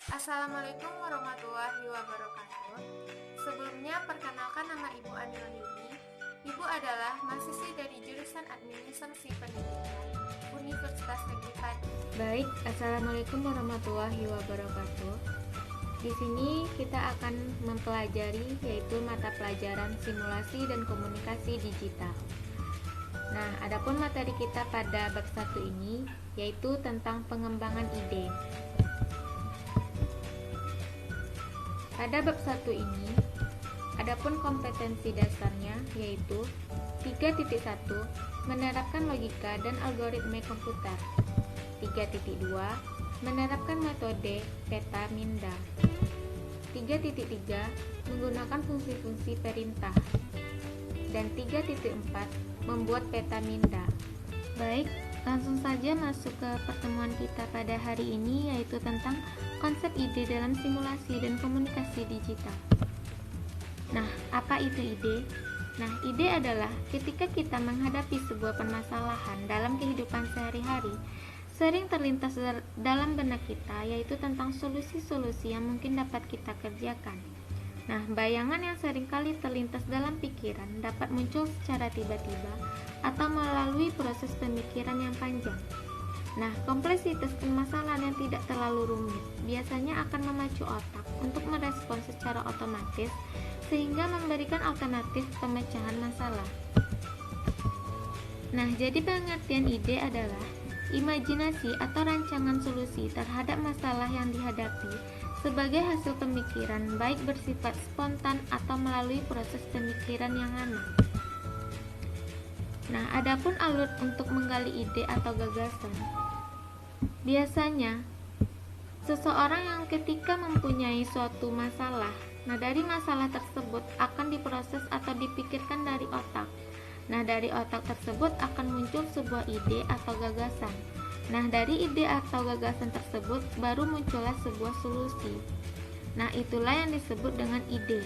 Assalamualaikum warahmatullahi wabarakatuh. Sebelumnya, perkenalkan nama Ibu Ani Rohini. Ibu adalah mahasiswi dari jurusan Administrasi Pendidikan Universitas Negeri Padi. Baik, Assalamualaikum warahmatullahi wabarakatuh. Di sini kita akan mempelajari yaitu mata pelajaran simulasi dan komunikasi digital. Nah, adapun materi kita pada bab 1 ini yaitu tentang pengembangan ide. Pada bab 1 ini, adapun kompetensi dasarnya yaitu 3.1 menerapkan logika dan algoritma komputer. 3.2 menerapkan metode peta minda. 3.3 menggunakan fungsi-fungsi perintah. Dan 3.4 membuat peta minda. Baik, langsung saja masuk ke pertemuan kita pada hari ini yaitu tentang konsep ide dalam simulasi dan komunikasi digital. Nah, apa itu ide? Nah, ide adalah ketika kita menghadapi sebuah permasalahan dalam kehidupan sehari-hari, sering terlintas dalam benak kita yaitu tentang solusi-solusi yang mungkin dapat kita kerjakan. Nah, bayangan yang seringkali terlintas dalam pikiran dapat muncul secara tiba-tiba atau melalui proses pemikiran yang panjang. Nah, kompleksitas permasalahan yang tidak terlalu rumit biasanya akan memacu otak untuk merespons secara otomatis sehingga memberikan alternatif pemecahan masalah. Nah, jadi pengertian ide adalah imajinasi atau rancangan solusi terhadap masalah yang dihadapi sebagai hasil pemikiran baik bersifat spontan atau melalui proses pemikiran yang lama. Nah, adapun alur untuk menggali ide atau gagasan. Biasanya, seseorang yang ketika mempunyai suatu masalah, nah dari masalah tersebut akan diproses atau dipikirkan dari otak. Nah, dari otak tersebut akan muncul sebuah ide atau gagasan. Nah, dari ide atau gagasan tersebut baru muncullah sebuah solusi. Nah, itulah yang disebut dengan ide.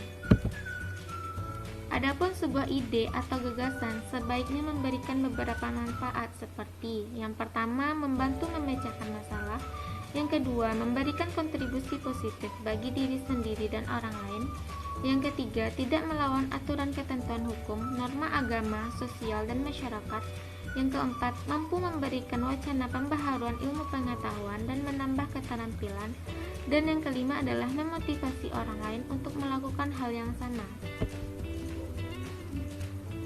Adapun sebuah ide atau gagasan sebaiknya memberikan beberapa manfaat seperti yang pertama, membantu memecahkan masalah. Yang kedua, memberikan kontribusi positif bagi diri sendiri dan orang lain. Yang ketiga, tidak melawan aturan ketentuan hukum, norma agama, sosial, dan masyarakat. Yang keempat, mampu memberikan wacana pembaharuan ilmu pengetahuan dan menambah keterampilan. Dan yang kelima adalah memotivasi orang lain untuk melakukan hal yang sama.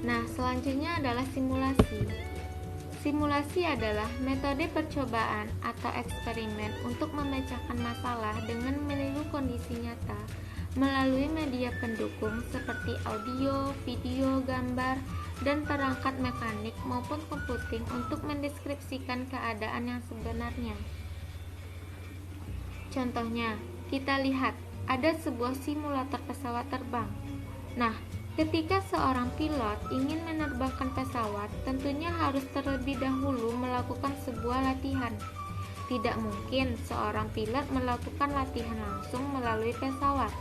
Nah, selanjutnya adalah simulasi. Simulasi adalah metode percobaan atau eksperimen untuk memecahkan masalah dengan meniru kondisi nyata melalui media pendukung seperti audio, video, gambar, dan perangkat mekanik maupun komputing untuk mendeskripsikan keadaan yang sebenarnya. Contohnya, kita lihat ada sebuah simulator pesawat terbang. Nah, ketika seorang pilot ingin menerbangkan pesawat, tentunya harus terlebih dahulu melakukan sebuah latihan. Tidak mungkin seorang pilot melakukan latihan langsung melalui pesawat.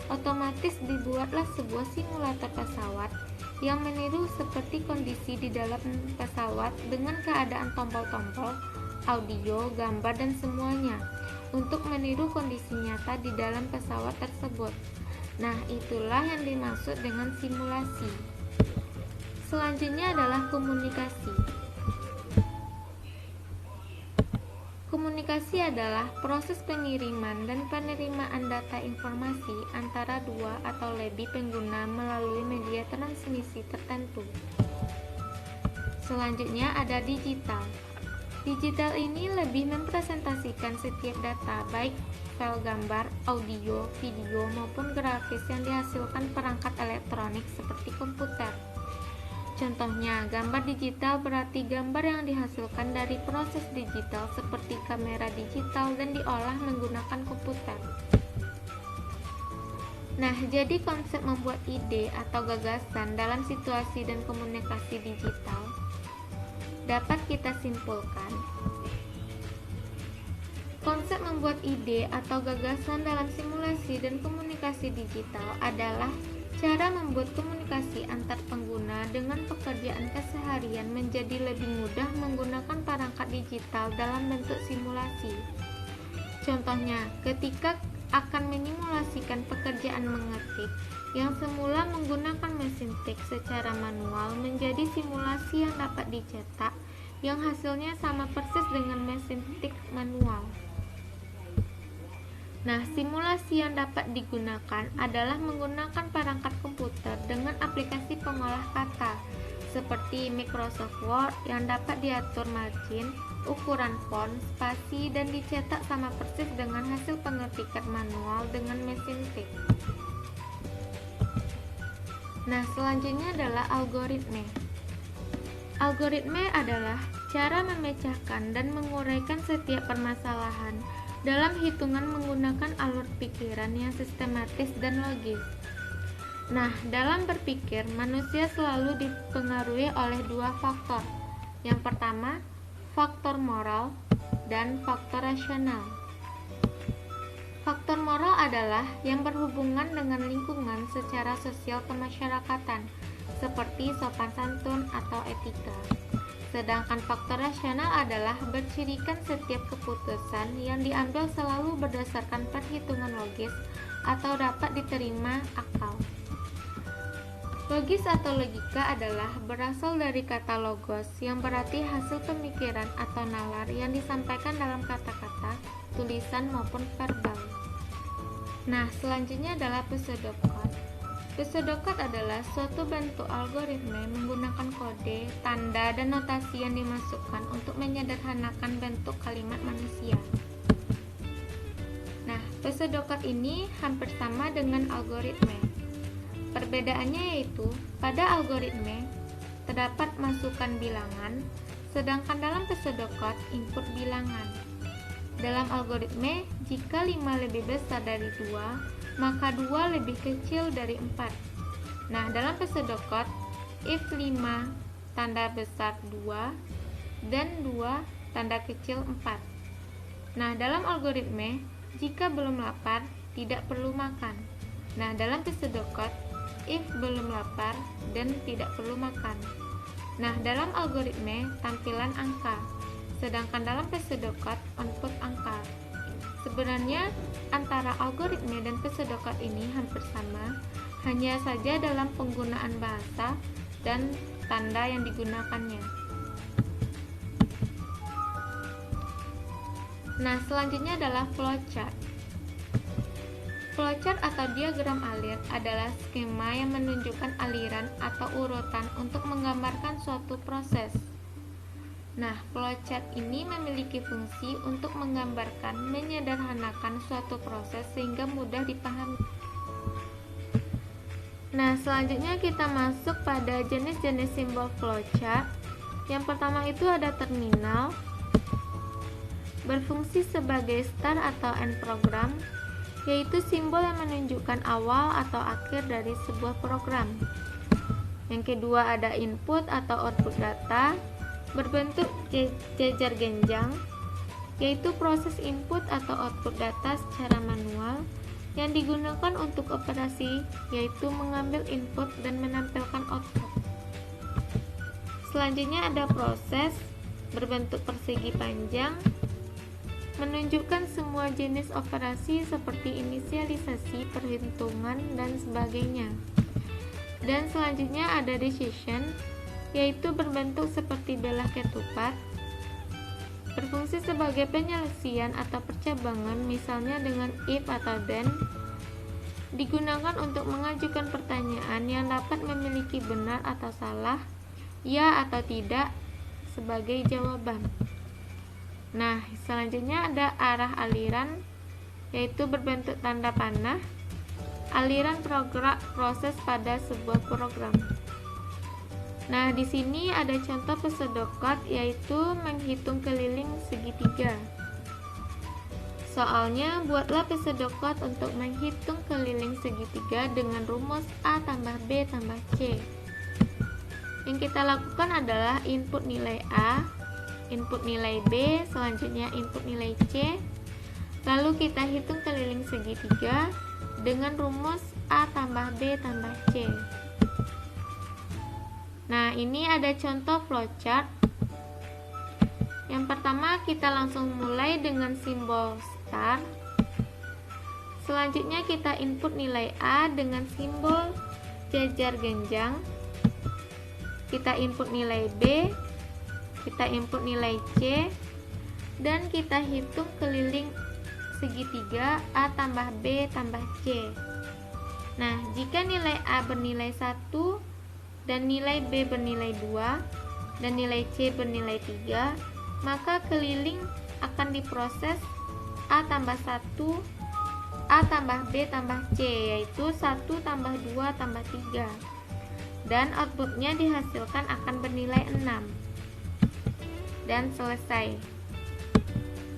Otomatis dibuatlah sebuah simulator pesawat yang meniru seperti kondisi di dalam pesawat dengan keadaan tombol-tombol, audio, gambar, dan semuanya untuk meniru kondisi nyata di dalam pesawat tersebut. Nah, itulah yang dimaksud dengan simulasi. Selanjutnya adalah komunikasi. Komunikasi adalah proses pengiriman dan penerimaan data informasi antara dua atau lebih pengguna melalui media transmisi tertentu. Selanjutnya ada digital. Digital ini lebih mempresentasikan setiap data, baik file gambar, audio, video, maupun grafis yang dihasilkan perangkat elektronik seperti komputer. Contohnya, gambar digital berarti gambar yang dihasilkan dari proses digital seperti kamera digital dan diolah menggunakan komputer. Nah, jadi konsep membuat ide atau gagasan dalam situasi dan komunikasi digital dapat kita simpulkan. Konsep membuat ide atau gagasan dalam simulasi dan komunikasi digital adalah cara membuat komunikasi antar pengguna dengan pekerjaan keseharian menjadi lebih mudah menggunakan perangkat digital dalam bentuk simulasi. Contohnya, ketika akan menyimulasikan pekerjaan mengetik yang semula menggunakan mesin tik secara manual menjadi simulasi yang dapat dicetak yang hasilnya sama persis dengan mesin tik manual. Nah, simulasi yang dapat digunakan adalah menggunakan perangkat komputer dengan aplikasi pengolah kata seperti Microsoft Word yang dapat diatur margin, ukuran font, spasi, dan dicetak sama persis dengan hasil pengetikan manual dengan mesin tik. Nah, selanjutnya adalah algoritme. Algoritme adalah cara memecahkan dan menguraikan setiap permasalahan dalam hitungan menggunakan alur pikiran yang sistematis dan logis. Nah, dalam berpikir, manusia selalu dipengaruhi oleh dua faktor. Yang pertama, faktor moral dan faktor rasional. Faktor moral adalah yang berhubungan dengan lingkungan secara sosial kemasyarakatan, seperti sopan santun atau etika. Sedangkan faktor rasional adalah bercirikan setiap keputusan yang diambil selalu berdasarkan perhitungan logis atau dapat diterima akal. Logis atau logika adalah berasal dari kata logos yang berarti hasil pemikiran atau nalar yang disampaikan dalam kata-kata, tulisan maupun verbal. Nah, selanjutnya adalah pseudocode. Pseudocode adalah suatu bentuk algoritme menggunakan kode, tanda, dan notasi yang dimasukkan untuk menyederhanakan bentuk kalimat manusia. Nah, pseudocode ini hampir sama dengan algoritme. Perbedaannya yaitu, pada algoritme terdapat masukan bilangan, sedangkan dalam pseudocode input bilangan. Dalam algoritme, jika 5 lebih besar dari 2, maka 2 lebih kecil dari 4. Nah, dalam pseudocode, if 5 tanda besar 2 dan 2 tanda kecil 4. Nah, dalam algoritme, jika belum lapar, tidak perlu makan. Nah, dalam pseudocode, if belum lapar dan tidak perlu makan. Nah, dalam algoritme tampilan angka, sedangkan dalam pseudocode output angka. Sebenarnya antara algoritme dan pseudocode ini hampir sama, hanya saja dalam penggunaan bahasa dan tanda yang digunakannya. Nah, selanjutnya adalah flowchart. Flowchart atau diagram alir adalah skema yang menunjukkan aliran atau urutan untuk menggambarkan suatu proses. Nah, flowchart ini memiliki fungsi untuk menggambarkan, menyederhanakan suatu proses sehingga mudah dipahami. Nah, selanjutnya kita masuk pada jenis-jenis simbol flowchart. Yang pertama itu ada terminal, berfungsi sebagai start atau end program, yaitu simbol yang menunjukkan awal atau akhir dari sebuah program. Yang kedua ada input atau output data, berbentuk jejer genjang, yaitu proses input atau output data secara manual yang digunakan untuk operasi, yaitu mengambil input dan menampilkan output. Selanjutnya ada proses, berbentuk persegi panjang, menunjukkan semua jenis operasi seperti inisialisasi, perhitungan, dan sebagainya. Dan selanjutnya ada decision, yaitu berbentuk seperti belah ketupat, berfungsi sebagai penyelesaian atau percabangan, misalnya dengan if atau then, digunakan untuk mengajukan pertanyaan yang dapat memiliki benar atau salah, ya atau tidak, sebagai jawaban. Nah, selanjutnya ada arah aliran, yaitu berbentuk tanda panah, aliran proses pada sebuah program. Nah, di sini ada contoh pseudocode, yaitu menghitung keliling segitiga. Soalnya, buatlah pseudocode untuk menghitung keliling segitiga dengan rumus A tambah B tambah C. Yang kita lakukan adalah input nilai A, input nilai B, selanjutnya input nilai C, lalu kita hitung keliling segitiga dengan rumus A tambah B tambah C. Nah, ini ada contoh flowchart. Yang pertama kita langsung mulai dengan simbol star. Selanjutnya kita input nilai A dengan simbol jajar genjang. Kita input nilai B, kita input nilai C, dan kita hitung keliling segitiga A tambah B tambah C. Nah, jika nilai A bernilai 1 dan nilai B bernilai 2 dan nilai C bernilai 3, maka keliling akan diproses A tambah 1, A tambah B tambah C, yaitu 1 tambah 2 tambah 3, dan outputnya dihasilkan akan bernilai 6 dan selesai.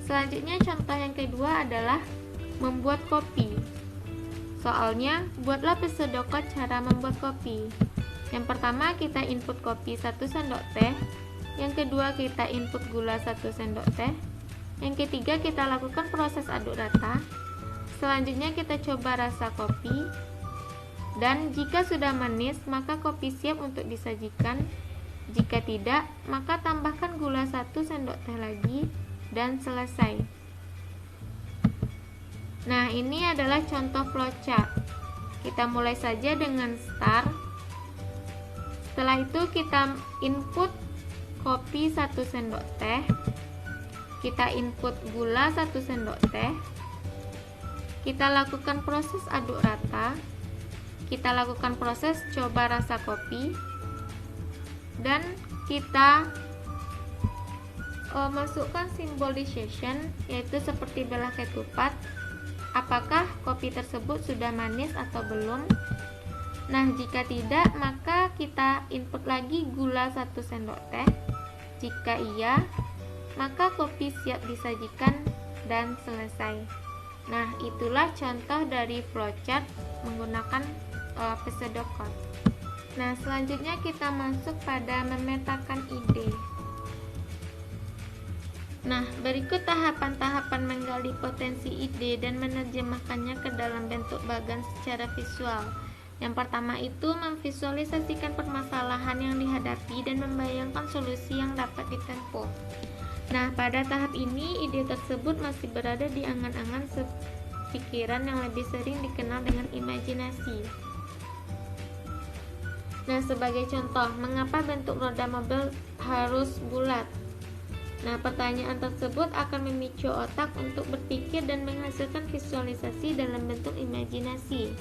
Selanjutnya contoh yang kedua adalah membuat kopi. Soalnya, buatlah pseudocode cara membuat kopi. Yang pertama kita input kopi 1 sendok teh, yang kedua kita input gula 1 sendok teh, yang ketiga kita lakukan proses aduk rata. Selanjutnya kita coba rasa kopi, dan jika sudah manis maka kopi siap untuk disajikan. Jika tidak, maka tambahkan gula 1 sendok teh lagi dan selesai. Nah, ini adalah contoh flowchart. Kita mulai saja dengan start. Setelah itu kita input kopi 1 sendok teh, kita input gula 1 sendok teh, kita lakukan proses aduk rata, kita lakukan proses coba rasa kopi, dan kita masukkan simbol decision, yaitu seperti belah ketupat, apakah kopi tersebut sudah manis atau belum. Nah, jika tidak, maka kita input lagi gula 1 sendok teh. Jika iya, maka kopi siap disajikan dan selesai. Nah, itulah contoh dari flowchart menggunakan pseudocode. Nah, selanjutnya kita masuk pada memetakan ide. Nah, berikut tahapan-tahapan menggali potensi ide dan menerjemahkannya ke dalam bentuk bagan secara visual. Yang pertama itu memvisualisasikan permasalahan yang dihadapi dan membayangkan solusi yang dapat ditempuh. Nah, pada tahap ini ide tersebut masih berada di angan-angan pikiran yang lebih sering dikenal dengan imajinasi. Nah, sebagai contoh, mengapa bentuk roda mobil harus bulat? Nah, pertanyaan tersebut akan memicu otak untuk berpikir dan menghasilkan visualisasi dalam bentuk imajinasi.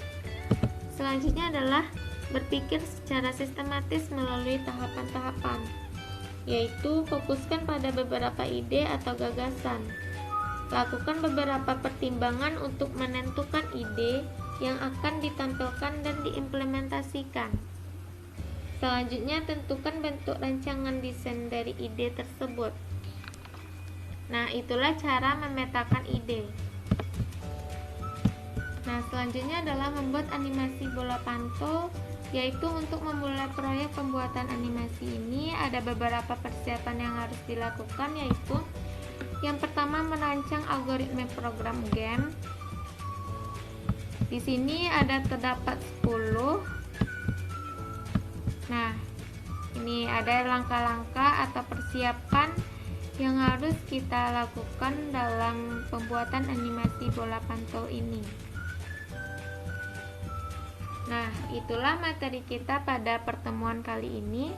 Selanjutnya adalah berpikir secara sistematis melalui tahapan-tahapan, yaitu fokuskan pada beberapa ide atau gagasan. Lakukan beberapa pertimbangan untuk menentukan ide yang akan ditampilkan dan diimplementasikan. Selanjutnya, tentukan bentuk rancangan desain dari ide tersebut. Nah, itulah cara memetakan ide. Nah, selanjutnya adalah membuat animasi bola pantul, yaitu untuk memulai proyek pembuatan animasi ini ada beberapa persiapan yang harus dilakukan, yaitu yang pertama merancang algoritma program game. Di sini terdapat 10. Nah, ini ada langkah-langkah atau persiapan yang harus kita lakukan dalam pembuatan animasi bola pantul ini. Nah, itulah materi kita pada pertemuan kali ini.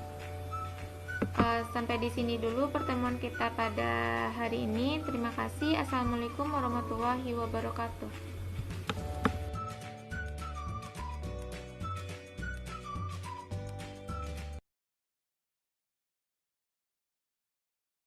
Sampai di sini dulu pertemuan kita pada hari ini. Terima kasih. Assalamualaikum warahmatullahi wabarakatuh.